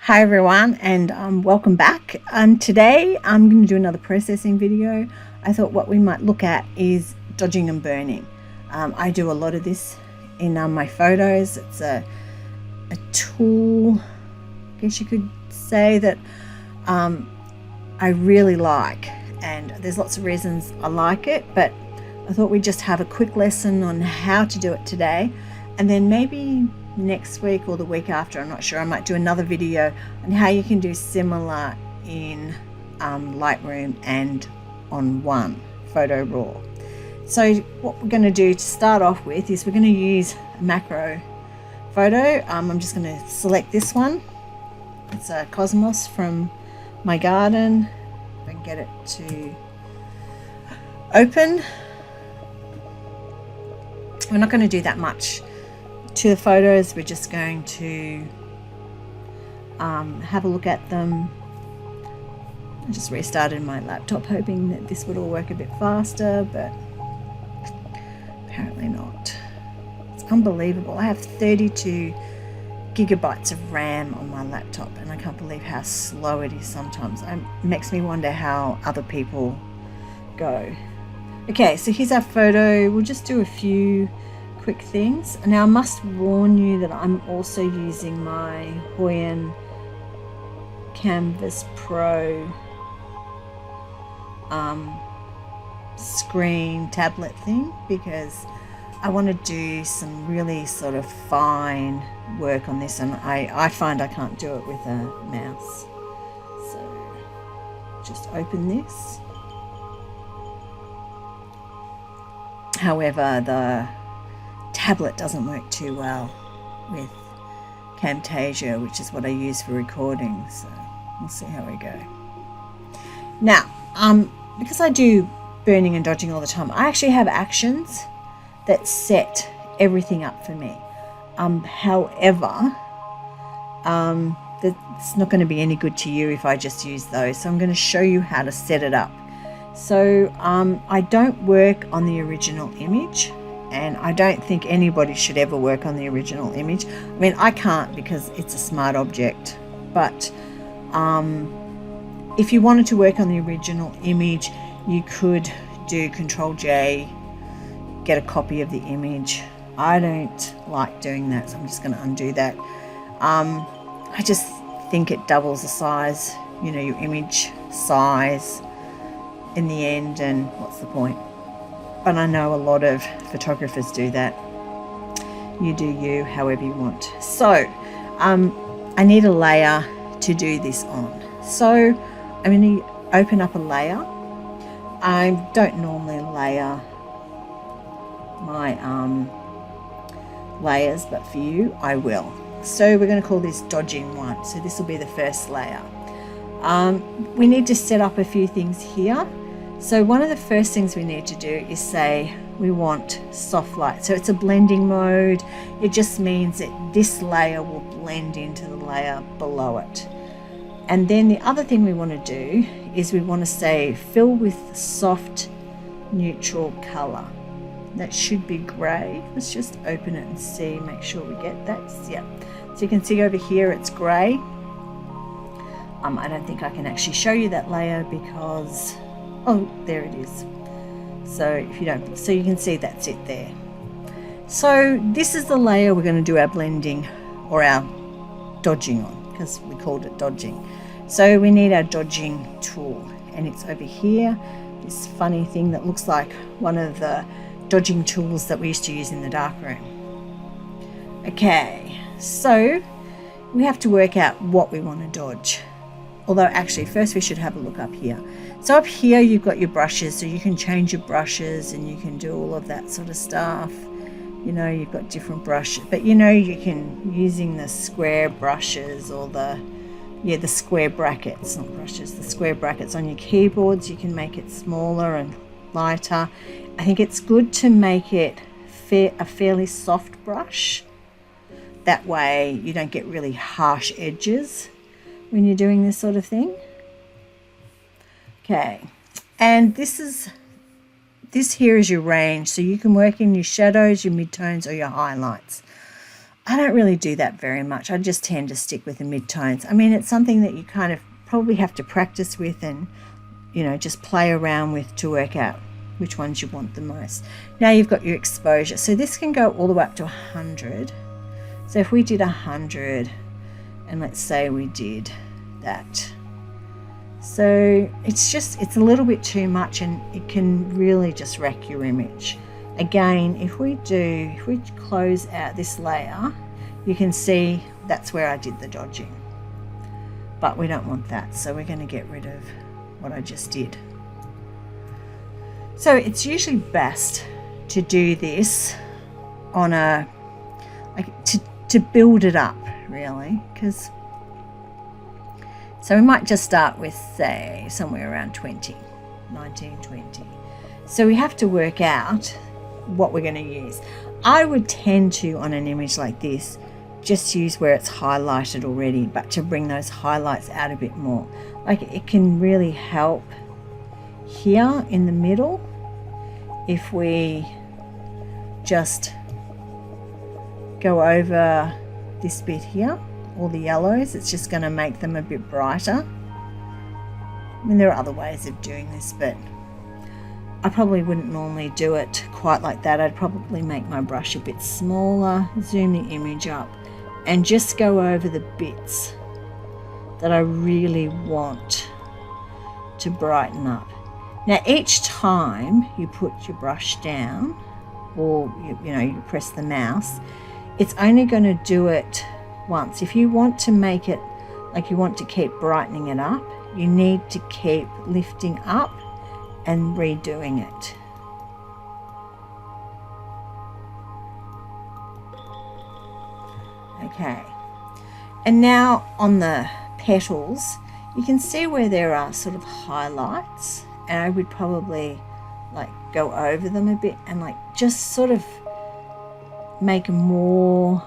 Hi everyone, and welcome back. Today I'm going to do another processing video. I thought what we might look at is dodging and burning. I do a lot of this in my photos. It's a tool, I guess you could say, that I really like, and there's lots of reasons I like it, but I thought we'd just have a quick lesson on how to do it today, and then maybe next week or the week after, I'm not sure, I might do another video on how you can do similar in Lightroom and on One Photo Raw. So what we're going to do to start off with is we're going to use a macro photo. I'm just going to select this one. It's a cosmos from my garden. If I can get it to open. We're not going to do that much to the photos. We're just going to have a look at them. I just restarted my laptop hoping that this would all work a bit faster, but apparently not. It's unbelievable. I have 32 gigabytes of RAM on my laptop, and I can't believe how slow it is sometimes. It makes me wonder how other people go. Okay, so here's our photo. We'll just do a few quick things. Now I must warn you that I'm also using my Hoyen Canvas Pro screen tablet thing, because I want to do some really sort of fine work on this, and I find I can't do it with a mouse. So just open this. However, the tablet doesn't work too well with Camtasia, which is what I use for recording, so we'll see how we go. Now, because I do burning and dodging all the time, I actually have actions that set everything up for me. However, that's not going to be any good to you if I just use those, so I'm going to show you how to set it up. So I don't work on the original image, and I don't think anybody should ever work on the original image. I mean, I can't because it's a smart object, but if you wanted to work on the original image, you could do Control J, get a copy of the image. I don't like doing that, so I'm just going to undo that. I just think it doubles the size, you know, your image size in the end, and what's the point? But I know a lot of photographers do that. You do you, however you want. So I need a layer to do this on. So I'm going to open up a layer. I don't normally layer my layers, but for you I will. So we're going to call this dodging one. So this will be the first layer. We need to set up a few things here. So one of the first things we need to do is say we want soft light. So it's a blending mode. It just means that this layer will blend into the layer below it. And then the other thing we want to do is we want to say fill with soft neutral color. That should be gray. Let's just open it and see, make sure we get that. Yeah. So you can see over here it's gray. I don't think I can actually show you that layer because, oh, there it is. So if you don't, so you can see that's it there. So this is the layer we're going to do our blending or our dodging on, because we called it dodging. So we need our dodging tool, and it's over here, this funny thing that looks like one of the dodging tools that we used to use in the darkroom. Okay, so we have to work out what we want to dodge. Although actually first we should have a look up here. So up here you've got your brushes, so you can change your brushes and you can do all of that sort of stuff. You know, you've got different brushes, but you know, you can, using the square brushes or the square brackets, not brushes, the square brackets on your keyboards, you can make it smaller and lighter. I think it's good to make it a fairly soft brush. That way you don't get really harsh edges when you're doing this sort of thing. Okay, and this here is your range, so you can work in your shadows, your midtones, or your highlights. I don't really do that very much. I just tend to stick with the mid-tones. I mean, it's something that you kind of probably have to practice with and, you know, just play around with to work out which ones you want the most. Now you've got your exposure. So this can go all the way up to 100. So if we did 100, and let's say we did that. So it's a little bit too much, and it can really just wreck your image. Again, if we close out this layer, you can see that's where I did the dodging. But we don't want that, so we're going to get rid of what I just did. So it's usually best to do this on a, to build it up, really, because, so we might just start with, say, somewhere around 20, 19, 20. So we have to work out what we're going to use. I would tend to, on an image like this, just use where it's highlighted already, but to bring those highlights out a bit more. Like, it can really help here in the middle if we just go over this bit here, all the yellows. It's just going to make them a bit brighter. I mean, there are other ways of doing this, but I probably wouldn't normally do it quite like that. I'd probably make my brush a bit smaller, zoom the image up, and just go over the bits that I really want to brighten up. Now, each time you put your brush down, or you press the mouse, it's only going to do it once. If you want to make it like you want to keep brightening it up, you need to keep lifting up and redoing it. Okay, and now on the petals, you can see where there are sort of highlights, and I would probably like go over them a bit and like just sort of make more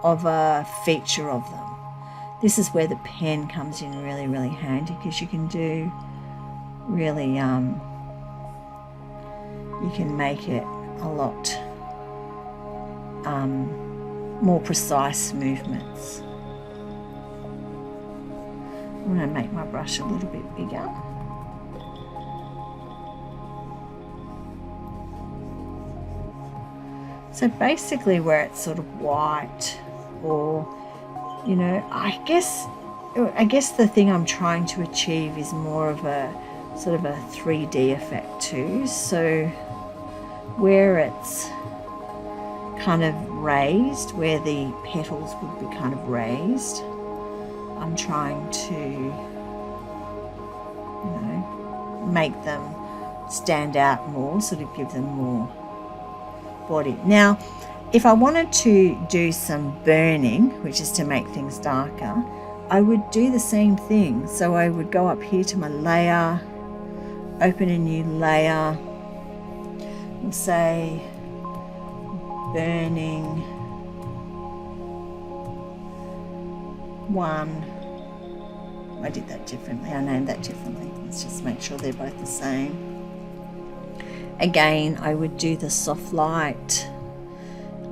of a feature of them. This is where the pen comes in really, really handy, because you can do really, you can make it a lot more precise movements. I'm going to make my brush a little bit bigger. So basically where it's sort of white, or, you know, I guess the thing I'm trying to achieve is more of a sort of a 3D effect too. So where it's kind of raised, where the petals would be kind of raised, I'm trying to, you know, make them stand out more, sort of give them more body. Now, if I wanted to do some burning, which is to make things darker, I would do the same thing. So I would go up here to my layer, open a new layer, and say burning 1. I did that differently. I named that differently. Let's just make sure they're both the same. Again, I would do the soft light,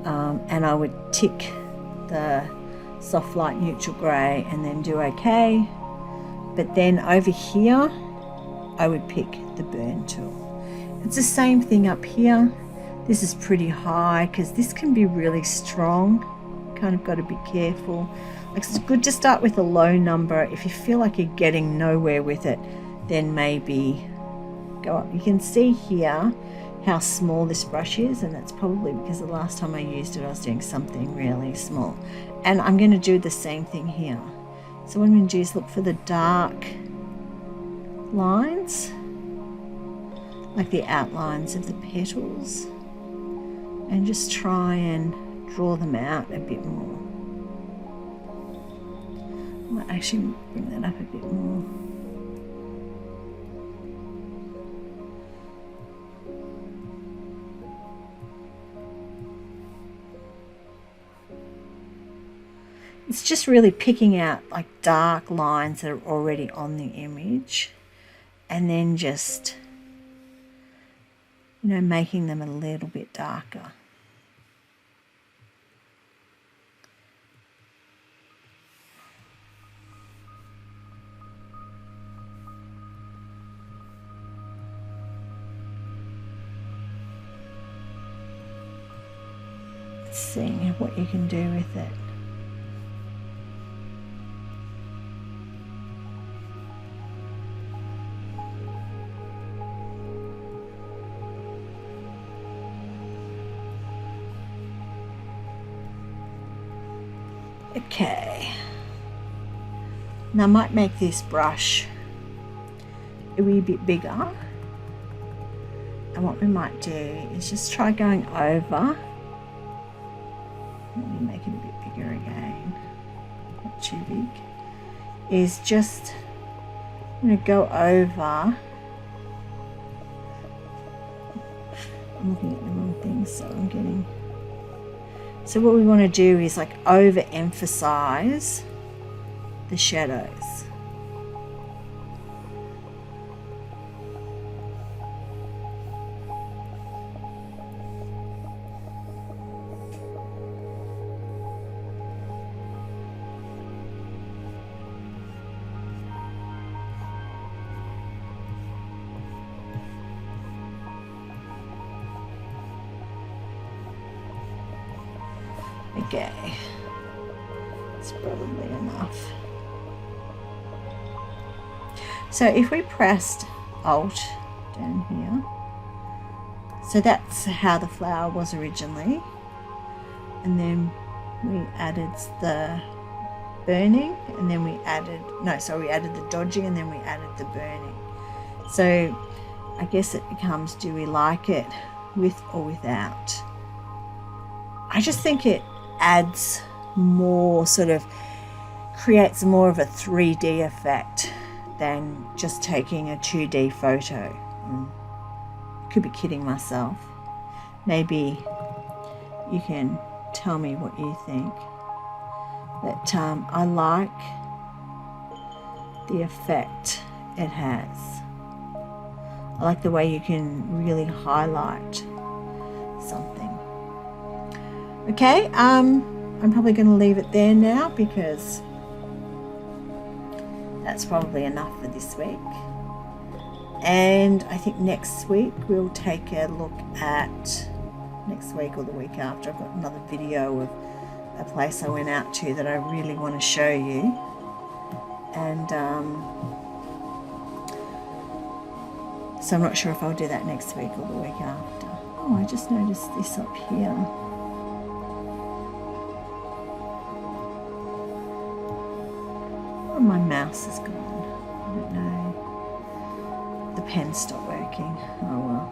and I would tick the soft light neutral grey and then do OK. But then over here, I would pick the burn tool. It's the same thing up here. This is pretty high because this can be really strong. Kind of got to be careful. Like, it's good to start with a low number. If you feel like you're getting nowhere with it, then maybe go up. You can see here how small this brush is, and that's probably because the last time I used it I was doing something really small. And I'm going to do the same thing here. So what I'm going to do is look for the dark lines, like the outlines of the petals, and just try and draw them out a bit more. I might actually bring that up a bit more. It's just really picking out like dark lines that are already on the image, and then just, you know, making them a little bit darker. just seeing what you can do with it. Okay, now I might make this brush a wee bit bigger, and what we might do is just try going over, maybe make it a bit bigger again, not too big, is just I'm going to go over, I'm looking at the wrong thing, so I'm getting, so what we want to do is like overemphasize the shadows. Okay, it's probably enough. So if we pressed Alt down here, so that's how the flower was originally, and then we added the burning, and then we added, we added the dodging, and then we added the burning. So I guess it becomes, do we like it with or without? I just think it adds more, sort of creates more of a 3D effect than just taking a 2D photo. Could be kidding myself. Maybe you can tell me what you think. But I like the effect it has. I like the way you can really highlight something. Okay, I'm probably going to leave it there now because that's probably enough for this week. And I think next week we'll take a look at, next week or the week after, I've got another video of a place I went out to that I really want to show you. And so I'm not sure if I'll do that next week or the week after. Oh, I just noticed this up here. Oh, my mouse is gone. I don't know. The pen stopped working. Oh well.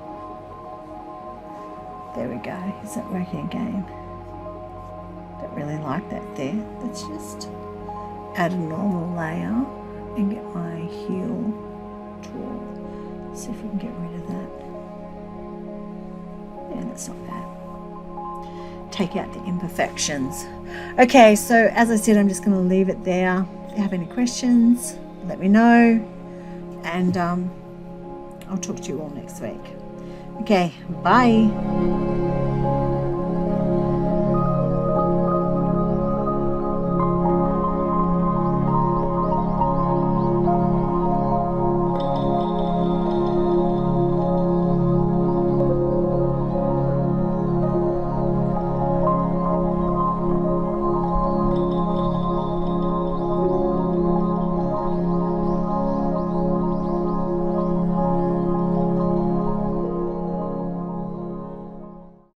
There we go. Is that working again? Don't really like that there. Let's just add a normal layer and get my heal tool. See if we can get rid of that. Yeah, that's not bad. Take out the imperfections. Okay, so as I said, I'm just going to leave it there. If you have any questions, let me know, and I'll talk to you all next week. Okay, bye.